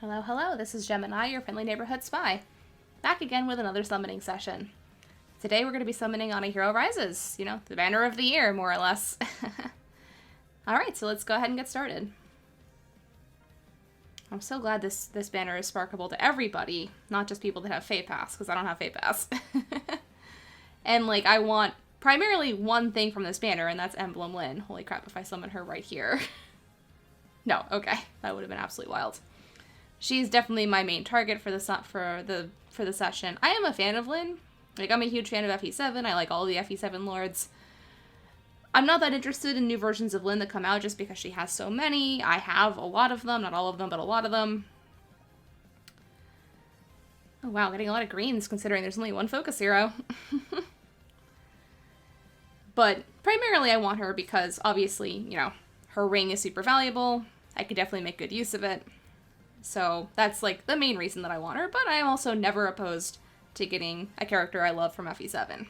Hello, hello, this is Gemini, your friendly neighborhood spy. Back again with another summoning session. Today we're going to be summoning on a Hero Rises, the banner of the year, more or less. Alright, so let's go ahead and get started. I'm so glad this banner is sparkable to everybody, not just people that have Fey Pass, because I don't have Fey Pass. And, I want primarily one thing from this banner, and that's Emblem Lyn. Holy crap, if I summon her right here. No, okay, that would have been absolutely wild. She's definitely my main target for the session. I am a fan of Lyn. I'm a huge fan of FE7. I like all the FE7 lords. I'm not that interested in new versions of Lyn that come out just because she has so many. I have a lot of them. Not all of them, but a lot of them. Oh wow, getting a lot of greens considering there's only one focus hero. But primarily I want her because obviously, her ring is super valuable. I could definitely make good use of it. So that's the main reason that I want her, but I'm also never opposed to getting a character I love from FE7.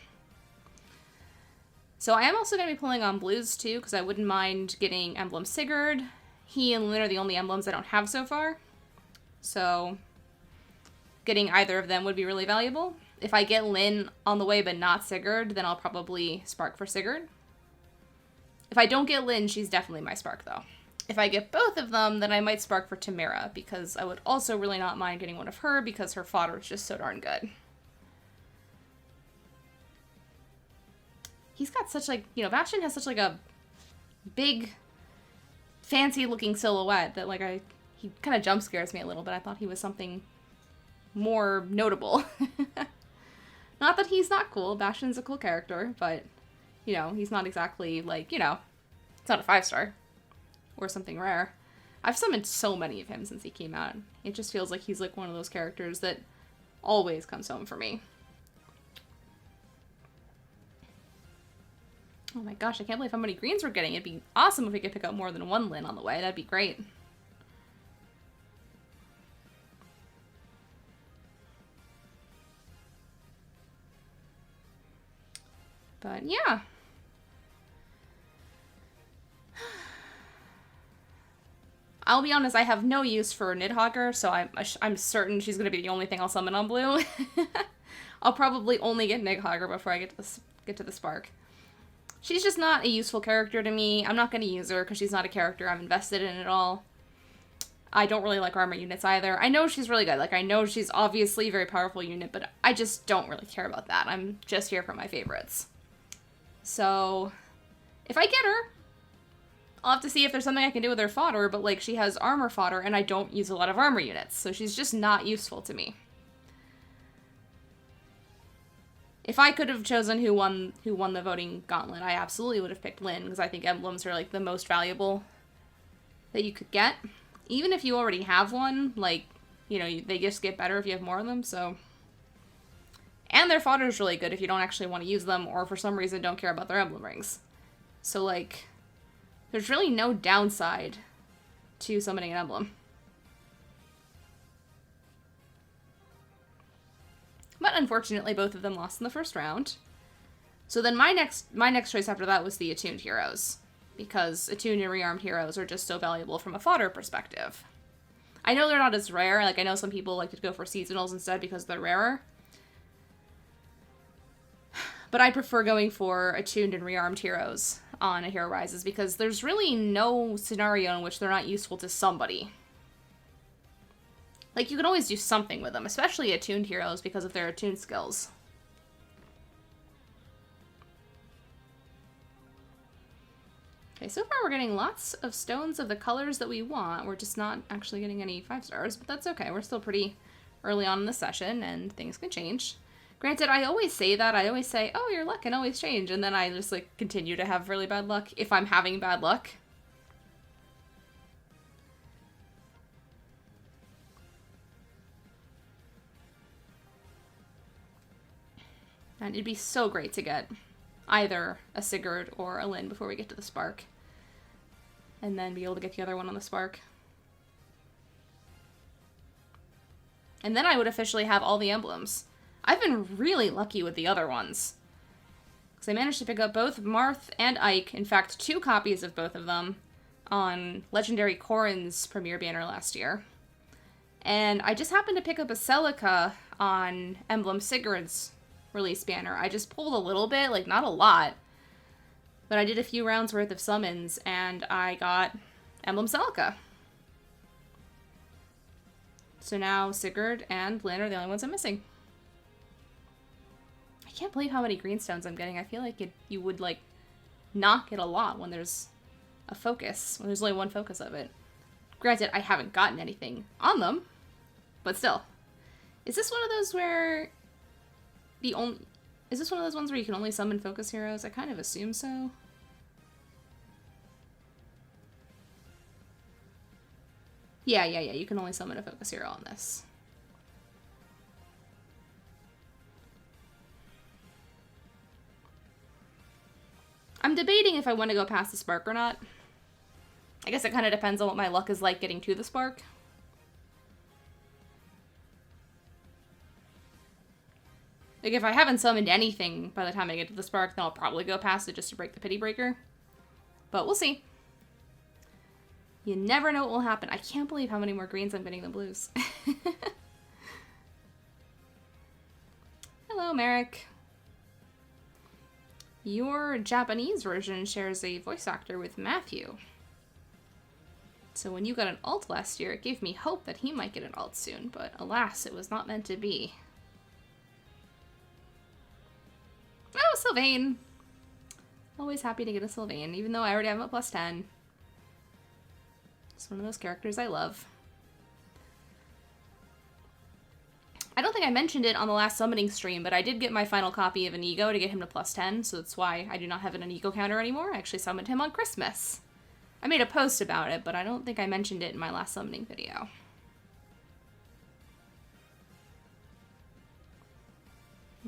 So I am also going to be pulling on blues too, because I wouldn't mind getting Emblem Sigurd. He and Lyn are the only emblems I don't have so far. So getting either of them would be really valuable. If I get Lyn on the way but not Sigurd, then I'll probably spark for Sigurd. If I don't get Lyn, she's definitely my spark though. If I get both of them, then I might spark for Tamara, because I would also really not mind getting one of her, because her fodder is just so darn good. He's got such, Bastion has such, a big, fancy-looking silhouette that, he kind of jump scares me a little bit. I thought he was something more notable. Not that he's not cool. Bastion's a cool character, but, he's not exactly, it's not a 5-star. Or something rare. I've summoned so many of him since he came out. It just feels like he's one of those characters that always comes home for me. Oh my gosh, I can't believe how many greens we're getting. It'd be awesome if we could pick up more than one Lyn on the way. That'd be great. But yeah. I'll be honest, I have no use for Nidhogger, so I'm certain she's going to be the only thing I'll summon on blue. I'll probably only get Nidhogger before I get to the Spark. She's just not a useful character to me. I'm not going to use her because she's not a character I'm invested in at all. I don't really like armor units either. I know she's really good. I know she's obviously a very powerful unit, but I just don't really care about that. I'm just here for my favorites. So, if I get her, I'll have to see if there's something I can do with her fodder, but she has armor fodder and I don't use a lot of armor units, so she's just not useful to me. If I could have chosen who won the voting gauntlet, I absolutely would have picked Lyn, because I think emblems are the most valuable that you could get. Even if you already have one, they just get better if you have more of them, so. And their fodder is really good if you don't actually want to use them, or for some reason don't care about their emblem rings. So there's really no downside to summoning an emblem. But unfortunately, both of them lost in the first round. So then my next choice after that was the attuned heroes, because attuned and rearmed heroes are just so valuable from a fodder perspective. I know they're not as rare. I know some people like to go for seasonals instead because they're rarer. But I prefer going for attuned and rearmed heroes on a Hero Rises, because there's really no scenario in which they're not useful to somebody. You can always do something with them, especially attuned heroes because of their attuned skills. Okay, so far we're getting lots of stones of the colors that we want. We're just not actually getting any 5-stars, but that's okay. We're still pretty early on in the session, and things can change. Granted, I always say that. I always say, oh, your luck can always change. And then I just, continue to have really bad luck if I'm having bad luck. And it'd be so great to get either a Sigurd or a Lyn before we get to the Spark. And then be able to get the other one on the Spark. And then I would officially have all the emblems. I've been really lucky with the other ones. Because I managed to pick up both Marth and Ike, in fact 2 copies of both of them, on Legendary Corrin's premiere banner last year. And I just happened to pick up a Celica on Emblem Sigurd's release banner. I just pulled a little bit, like not a lot, but I did a few rounds worth of summons, and I got Emblem Celica. So now Sigurd and Lynn are the only ones I'm missing. I can't believe how many greenstones I'm getting. I feel like you would, like, not get a lot when there's a focus, when there's only one focus of it. Granted, I haven't gotten anything on them, but still. Is this one of those where is this one of those ones where you can only summon focus heroes? I kind of assume so. Yeah, you can only summon a focus hero on this. I'm debating if I want to go past the spark or not. I guess it kind of depends on what my luck is like getting to the spark. Like, if I haven't summoned anything by the time I get to the spark, then I'll probably go past it just to break the pity breaker. But we'll see. You never know what will happen. I can't believe how many more greens I'm getting than blues. Hello, Merrick. Your Japanese version shares a voice actor with Matthew. So when you got an alt last year, it gave me hope that he might get an alt soon, but alas, it was not meant to be. Oh, Sylvain! Always happy to get a Sylvain, even though I already have him at plus 10. It's one of those characters I love. I don't think I mentioned it on the last summoning stream, but I did get my final copy of Inigo to get him to plus 10, so that's why I do not have an Inigo counter anymore. I actually summoned him on Christmas. I made a post about it, but I don't think I mentioned it in my last summoning video.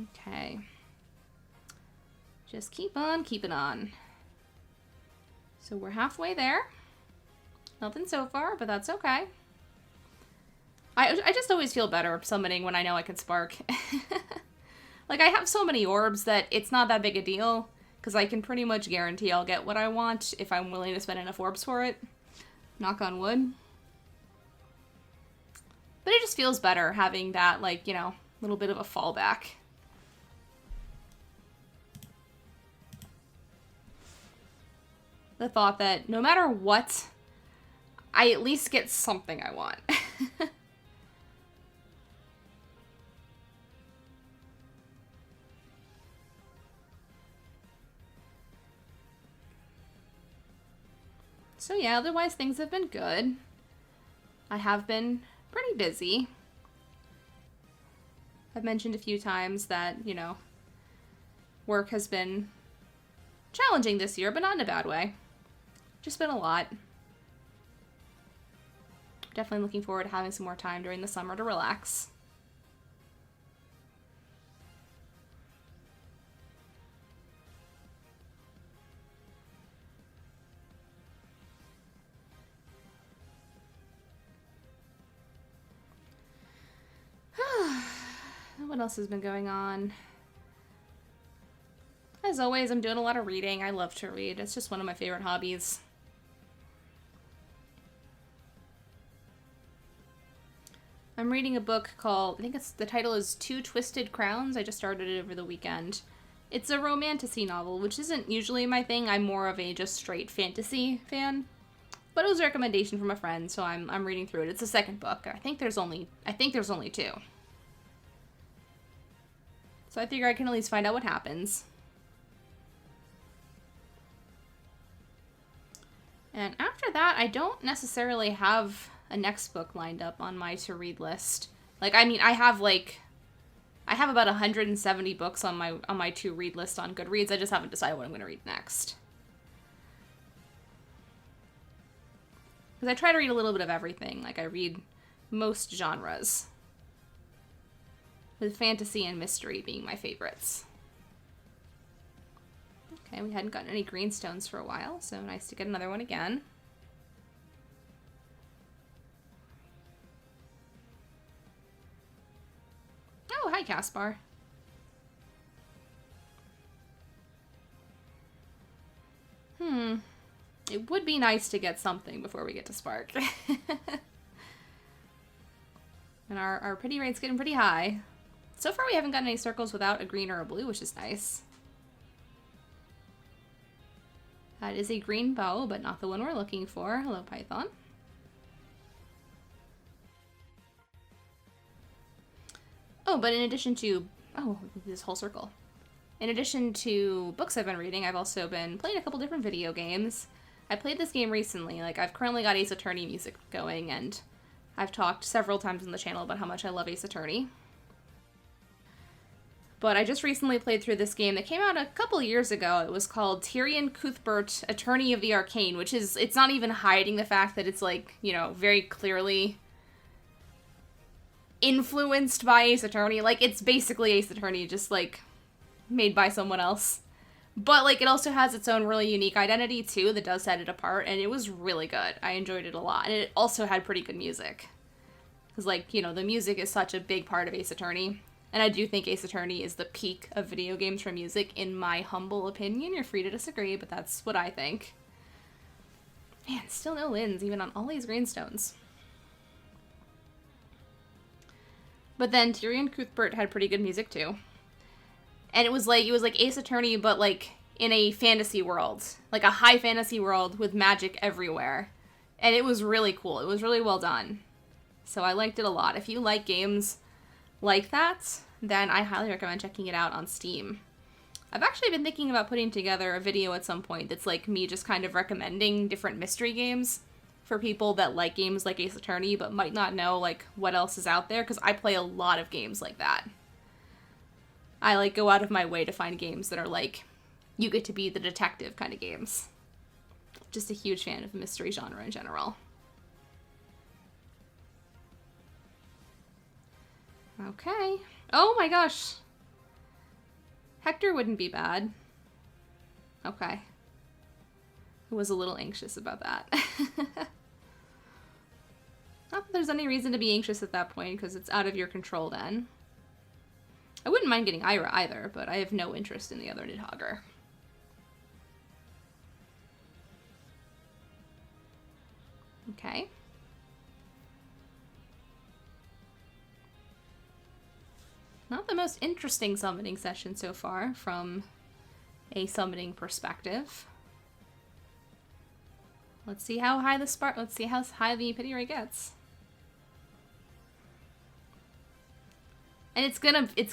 Okay. Just keep on keeping on. So we're halfway there. Nothing so far, but that's okay. I just always feel better summoning when I know I can spark. Like, I have so many orbs that it's not that big a deal, because I can pretty much guarantee I'll get what I want if I'm willing to spend enough orbs for it. Knock on wood. But it just feels better having that, like, you know, little bit of a fallback. The thought that no matter what, I at least get something I want. So yeah, otherwise things have been good. I have been pretty busy. I've mentioned a few times that, you know, work has been challenging this year, but not in a bad way. Just been a lot. Definitely looking forward to having some more time during the summer to relax. What else has been going on? As always, I'm doing a lot of reading. I love to read. It's just one of my favorite hobbies. I'm reading a book called, I think the title is Two Twisted Crowns. I just started it over the weekend. It's a romantasy novel, which isn't usually my thing. I'm more of a just straight fantasy fan. But it was a recommendation from a friend, so I'm reading through it. It's the second book. I think there's only two. So I figure I can at least find out what happens. And after that, I don't necessarily have a next book lined up on my to-read list. Like, I mean, I have about 170 books on my to-read list on Goodreads. I just haven't decided what I'm going to read next. Because I try to read a little bit of everything. Like, I read most genres, with fantasy and mystery being my favorites. Okay, we hadn't gotten any greenstones for a while, so nice to get another one again. Oh, hi, Caspar. It would be nice to get something before we get to Spark. And our pity rate's getting pretty high. So far we haven't gotten any circles without a green or a blue, which is nice. That is a green bow, but not the one we're looking for. Hello, Python. Oh, but in addition to... Oh, this whole circle. In addition to books I've been reading, I've also been playing a couple different video games. I played this game recently. Like, I've currently got Ace Attorney music going, and I've talked several times on the channel about how much I love Ace Attorney. But I just recently played through this game that came out a couple years ago. It was called Tyrion Cuthbert, Attorney of the Arcane, which is, it's not even hiding the fact that it's, like, you know, very clearly influenced by Ace Attorney. Like, it's basically Ace Attorney, just, like, made by someone else. But, like, it also has its own really unique identity, too, that does set it apart, and it was really good. I enjoyed it a lot. And it also had pretty good music. Because, like, you know, the music is such a big part of Ace Attorney. And I do think Ace Attorney is the peak of video games for music, in my humble opinion. You're free to disagree, but that's what I think. Man, still no wins, even on all these greenstones. But then Tyrion Cuthbert had pretty good music, too. And it was like Ace Attorney, but, like, in a fantasy world. Like, a high fantasy world with magic everywhere. And it was really cool. It was really well done. So I liked it a lot. If you like games like that, then I highly recommend checking it out on Steam. I've actually been thinking about putting together a video at some point that's like me just kind of recommending different mystery games for people that like games like Ace Attorney but might not know like what else is out there, because I play a lot of games like that. I like go out of my way to find games that are like you get to be the detective kind of games. Just a huge fan of the mystery genre in general. Okay. Oh my gosh. Hector wouldn't be bad. Okay. I was a little anxious about that. Not that there's any reason to be anxious at that point, because it's out of your control then. I wouldn't mind getting Ira either, but I have no interest in the other Nidhogger. Okay. Not the most interesting summoning session so far from a summoning perspective. Let's see how high let's see how high the pity rate gets. And it's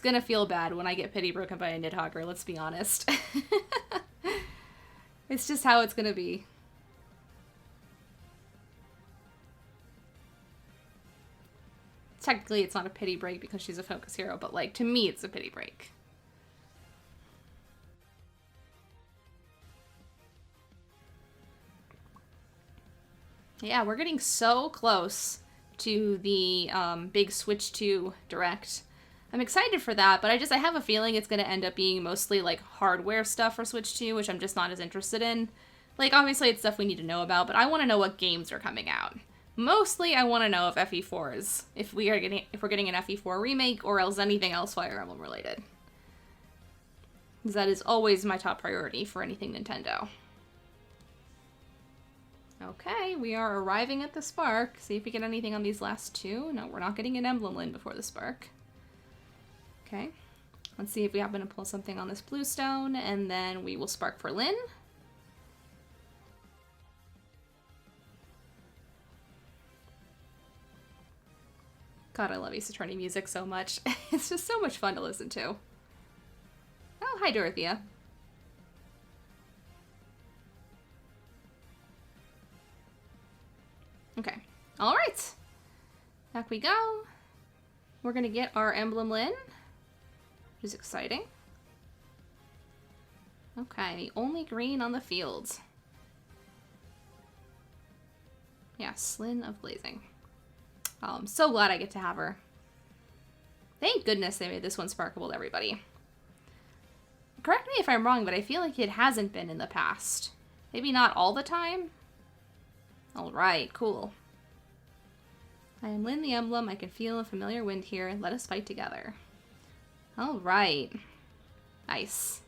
gonna feel bad when I get pity broken by a Nidhogger, let's be honest. It's just how it's gonna be. Technically, it's not a pity break because she's a focus hero, but, like, to me, it's a pity break. Yeah, we're getting so close to the big Switch 2 Direct. I'm excited for that, but I have a feeling it's going to end up being mostly, like, hardware stuff for Switch 2, which I'm just not as interested in. Like, obviously, it's stuff we need to know about, but I want to know what games are coming out. Mostly, I want to know if FE4 is, if we're getting an FE4 remake, or else anything else Fire Emblem related. Because that is always my top priority for anything Nintendo. Okay, we are arriving at the Spark. See if we get anything on these last two. No, we're not getting an Emblem Lin before the Spark. Okay, let's see if we happen to pull something on this blue stone, and then we will Spark for Lin. God, I love Ace Attorney music so much. It's just so much fun to listen to. Oh, hi, Dorothea. Okay. All right. Back we go. We're going to get our Emblem Lin, which is exciting. Okay, the only green on the field. Yes, Lin of Blazing. Oh, I'm so glad I get to have her. Thank goodness they made this one sparkable to everybody. Correct me if I'm wrong, but I feel like it hasn't been in the past. Maybe not all the time? Alright, cool. I am Lin the Emblem. I can feel a familiar wind here. Let us fight together. Alright. Nice.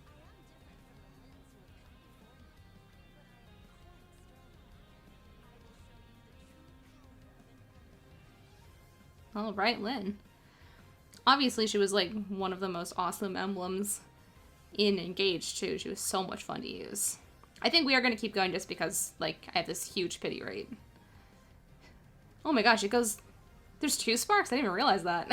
All right, Lynn. Obviously, she was, like, one of the most awesome emblems in Engage, too. She was so much fun to use. I think we are going to keep going just because, like, I have this huge pity rate. Oh my gosh, it goes... There's 2 sparks? I didn't even realize that.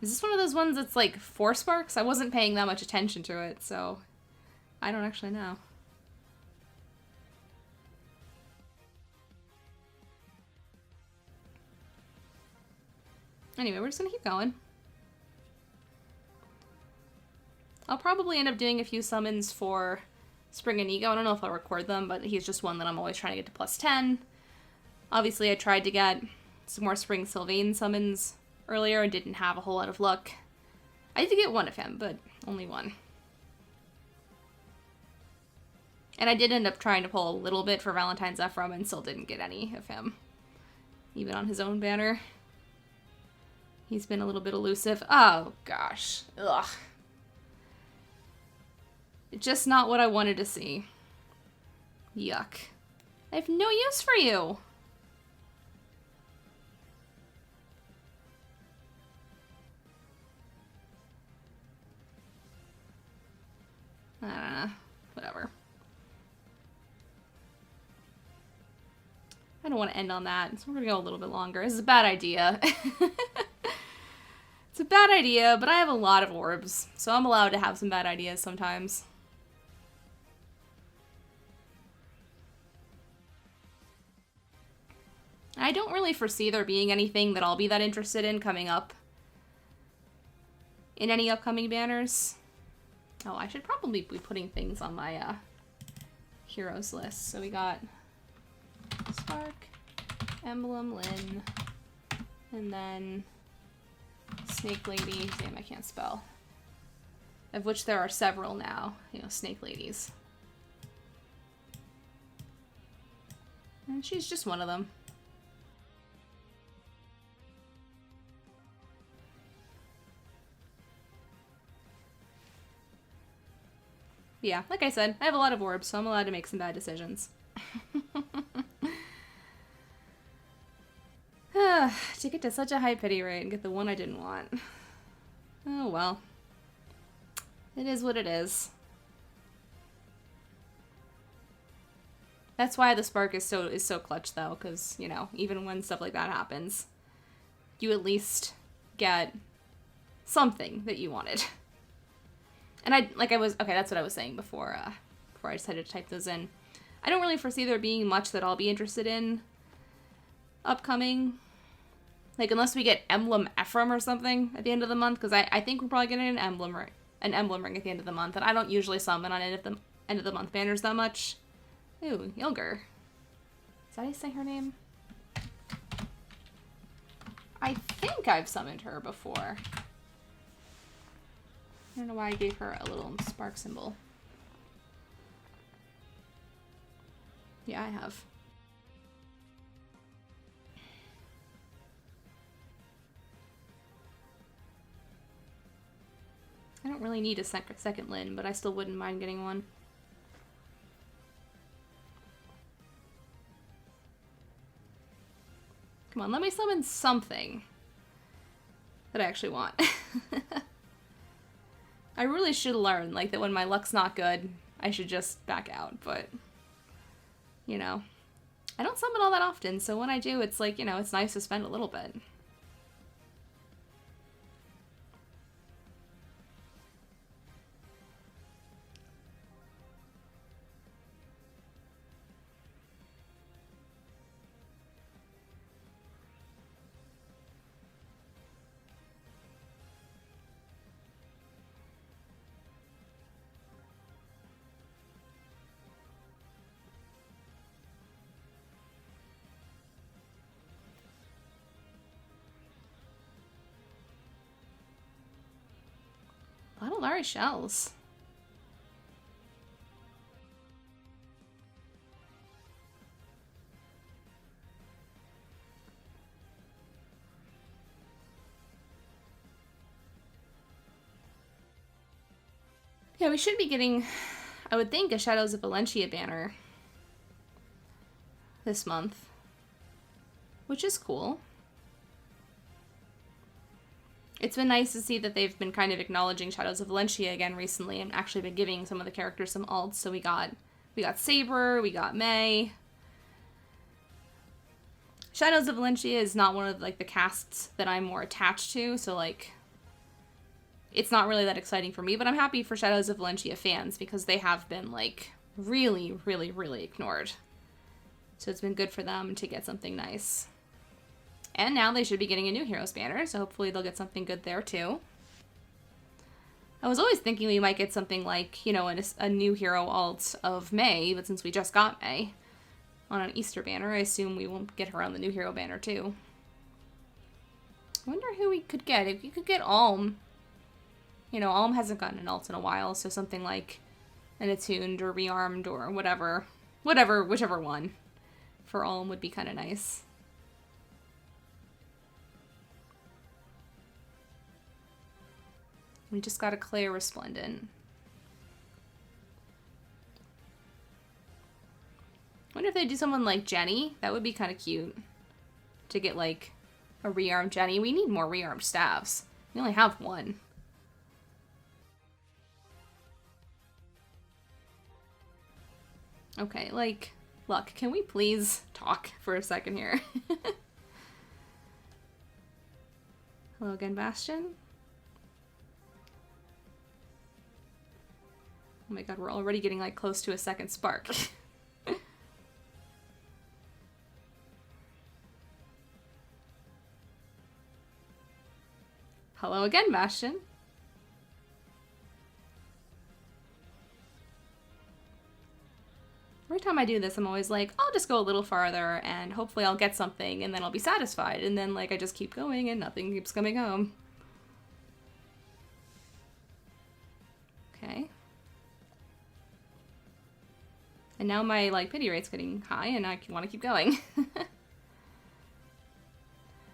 Is this one of those ones that's, like, 4 sparks? I wasn't paying that much attention to it, so... I don't actually know. Anyway, we're just gonna keep going. I'll probably end up doing a few summons for Spring and Ego. I don't know if I'll record them, but he's just one that I'm always trying to get to plus 10. Obviously, I tried to get some more Spring Sylvain summons earlier and didn't have a whole lot of luck. I did get one of him, but only one. And I did end up trying to pull a little bit for Valentine's Ephraim and still didn't get any of him. Even on his own banner. He's been a little bit elusive. Oh, gosh. Ugh. Just not what I wanted to see. Yuck. I have no use for you. I don't know. Whatever. I don't want to end on that, so we're going to go a little bit longer. This is a bad idea. It's a bad idea, but I have a lot of orbs, so I'm allowed to have some bad ideas sometimes. I don't really foresee there being anything that I'll be that interested in coming up in any upcoming banners. Oh, I should probably be putting things on my heroes list. So we got Spark, Emblem, Lynn, and then Snake Lady. Damn, I can't spell. Of which there are several now. You know, Snake Ladies. And she's just one of them. Yeah, like I said, I have a lot of orbs, so I'm allowed to make some bad decisions. To get to such a high pity rate and get the one I didn't want. Oh well. It is what it is. That's why the spark is so clutch though, because, you know, even when stuff like that happens, you at least get something that you wanted. And okay, that's what I was saying before I decided to type those in. I don't really foresee there being much that I'll be interested in upcoming. Like, unless we get Emblem Ephraim or something at the end of the month, because I think we're probably getting an Emblem ring at the end of the month, and I don't usually summon on end of the month banners that much. Ooh, Yilger. Is that how you say her name? I think I've summoned her before. I don't know why I gave her a little spark symbol. Yeah, I have. I don't really need a second Lynn, but I still wouldn't mind getting one. Come on, let me summon something that I actually want. I really should learn, like, that when my luck's not good, I should just back out, but, you know, I don't summon all that often, so when I do, it's like, you know, it's nice to spend a little bit. A lot of Larry shells. Yeah, we should be getting, I would think, a Shadows of Valencia banner this month, which is cool. It's been nice to see that they've been kind of acknowledging Shadows of Valencia again recently and actually been giving some of the characters some alts. So we got Saber, we got May. Shadows of Valencia is not one of like the casts that I'm more attached to, so like it's not really that exciting for me, but I'm happy for Shadows of Valencia fans because they have been like really, really, really ignored. So it's been good for them to get something nice. And now they should be getting a new Heroes banner, so hopefully they'll get something good there too. I was always thinking we might get something like, you know, a new hero alt of May, but since we just got May on an Easter banner, I assume we won't get her on the new hero banner too. I wonder who we could get. If you could get Alm. You know, Alm hasn't gotten an alt in a while, so something like an Attuned or Rearmed or whatever. Whichever one for Alm would be kind of nice. We just got a Claire Resplendent. I wonder if they do someone like Jenny. That would be kind of cute. To get like a rearmed Jenny. We need more rearmed staffs. We only have one. Okay, like, Luck, can we please talk for a second here? Hello again, Bastion. Oh my god, we're already getting, like, close to a second spark. Hello again, Bastion. Every time I do this, I'm always like, I'll just go a little farther, and hopefully I'll get something, and then I'll be satisfied. And then, like, I just keep going, and nothing keeps coming home. Okay. And now my, like, pity rate's getting high, and I want to keep going.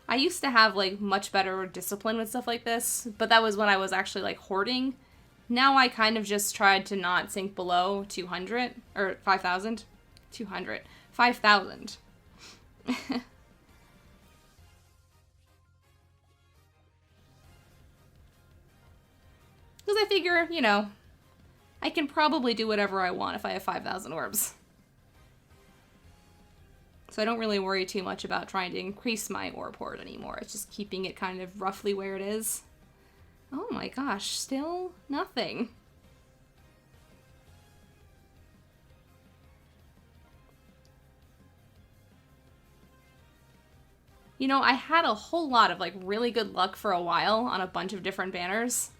I used to have, like, much better discipline with stuff like this, but that was when I was actually, like, hoarding. Now I kind of just tried to not sink below 200, or 5,000. 200. 5,000. Because I figure, you know, I can probably do whatever I want if I have 5,000 orbs. So I don't really worry too much about trying to increase my orb hoard anymore. It's just keeping it kind of roughly where it is. Oh my gosh, still nothing. You know, I had a whole lot of, like, really good luck for a while on a bunch of different banners.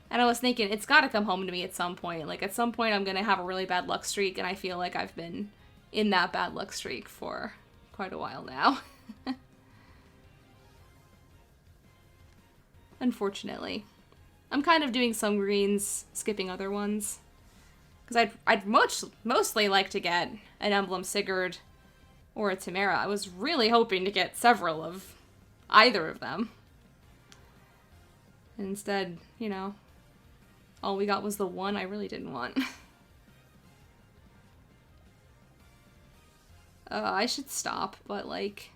And I was thinking, it's gotta come home to me at some point. Like, at some point I'm gonna have a really bad luck streak, and I feel like I've been in that bad luck streak for quite a while now. Unfortunately. I'm kind of doing some greens, skipping other ones. Because I'd mostly like to get an Emblem Sigurd or a Tamara. I was really hoping to get several of either of them. And instead, you know, all we got was the one I really didn't want. I should stop, but, like,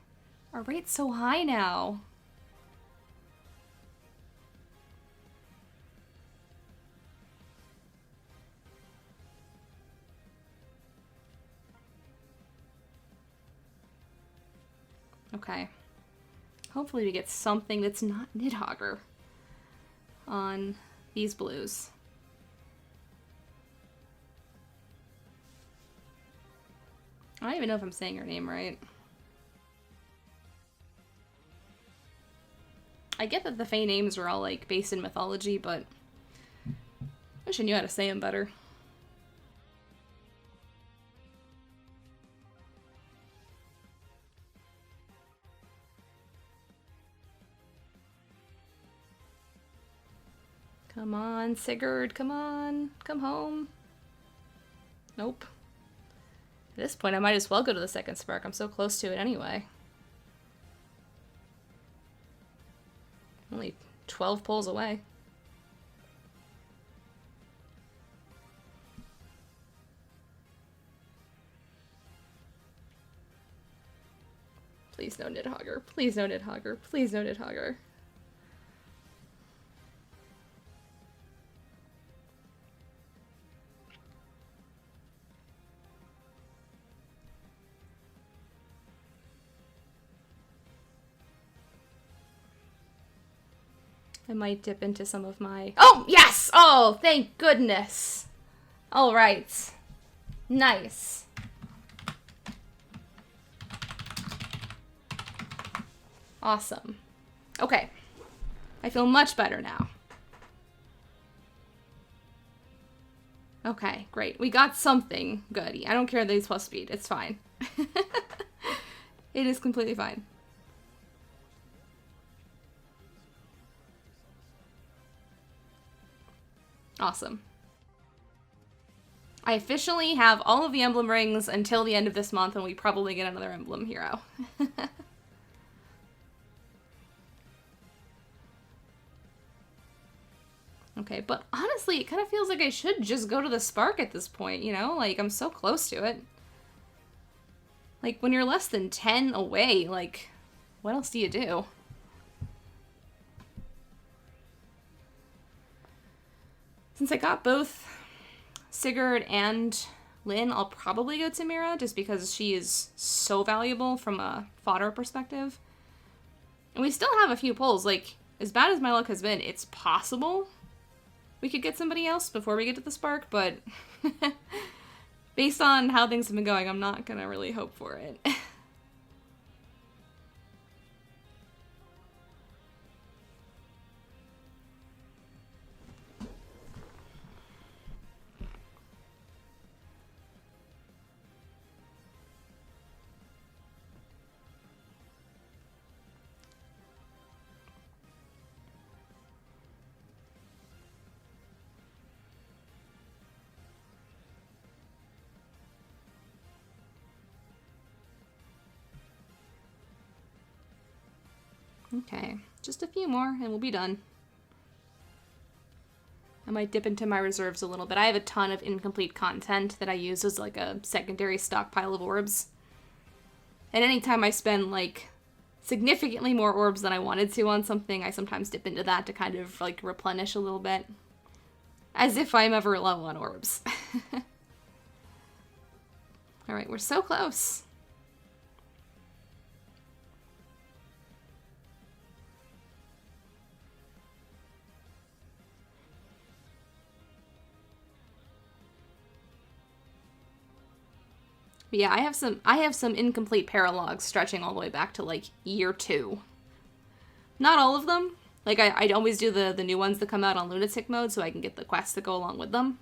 our rate's so high now. Okay. Hopefully we get something that's not Nidhogger on these blues. I don't even know if I'm saying her name right. I get that the Fae names are all, like, based in mythology, but I wish I knew how to say them better. Come on, Sigurd, come on. Come home. Nope. At this point, I might as well go to the second spark. I'm so close to it anyway. Only 12 pulls away. Please no Nidhogger. Please no Nidhogger. Please no Nidhogger. I might dip into some of my... Oh, yes! Oh, thank goodness. All right. Nice. Awesome. Okay. I feel much better now. Okay, great. We got something good. I don't care that he's plus speed. It's fine. It is completely fine. Awesome. I officially have all of the emblem rings until the end of this month, and we probably get another emblem hero. Okay, but honestly, it kind of feels like I should just go to the Spark at this point, you know? Like, I'm so close to it. Like, when you're less than 10 away, like, what else do you do? Since I got both Sigurd and Lynn, I'll probably go Tamira, just because she is so valuable from a fodder perspective. And we still have a few pulls. Like, as bad as my luck has been, it's possible we could get somebody else before we get to the Spark, but based on how things have been going, I'm not gonna really hope for it. Okay, just a few more and we'll be done. I might dip into my reserves a little bit. I have a ton of incomplete content that I use as like a secondary stockpile of orbs. And anytime I spend like significantly more orbs than I wanted to on something, I sometimes dip into that to kind of like replenish a little bit. As if I'm ever low on orbs. Alright, we're so close. But yeah, I have some incomplete paralogs stretching all the way back to like year 2. Not all of them. Like I'd always do the new ones that come out on lunatic mode so I can get the quests that go along with them.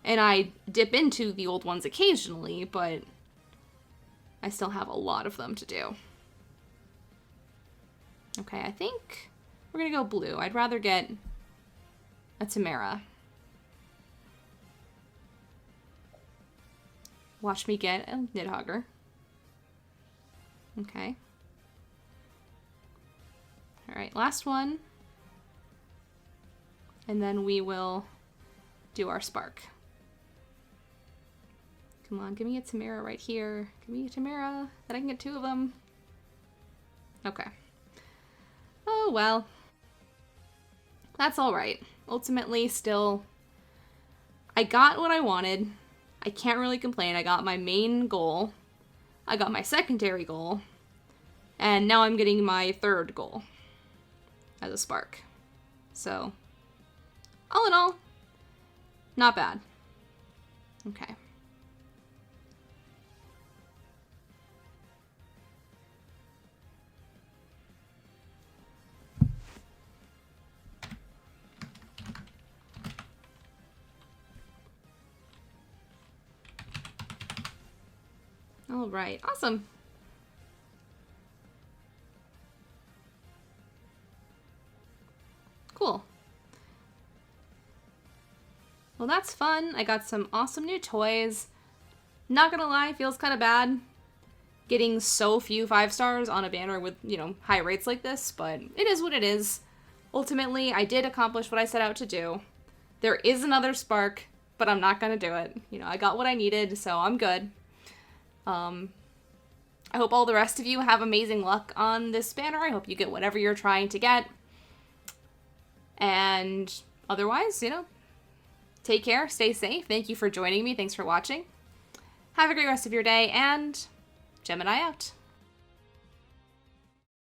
And I dip into the old ones occasionally, but I still have a lot of them to do. Okay, I think we're gonna go blue. I'd rather get a Tamara. Watch me get a Nidhogger. Okay. Alright, last one. And then we will do our Spark. Come on, give me a Tamara right here. Give me a Tamara. Then I can get 2 of them. Okay. Oh, well. That's alright. Ultimately, still, I got what I wanted. I can't really complain. I got my main goal. I got my secondary goal. And now I'm getting my 3rd goal as a Spark. So, all in all, not bad. Okay. All right, awesome. Cool. Well, that's fun. I got some awesome new toys. Not gonna lie, feels kind of bad getting so few 5 stars on a banner with, you know, high rates like this, but it is what it is. Ultimately, I did accomplish what I set out to do. There is another Spark, but I'm not gonna do it. You know, I got what I needed, so I'm good. I hope all the rest of you have amazing luck on this banner. I hope you get whatever you're trying to get. And otherwise, take care, stay safe. Thank you for joining me. Thanks for watching. Have a great rest of your day, and Gemini out.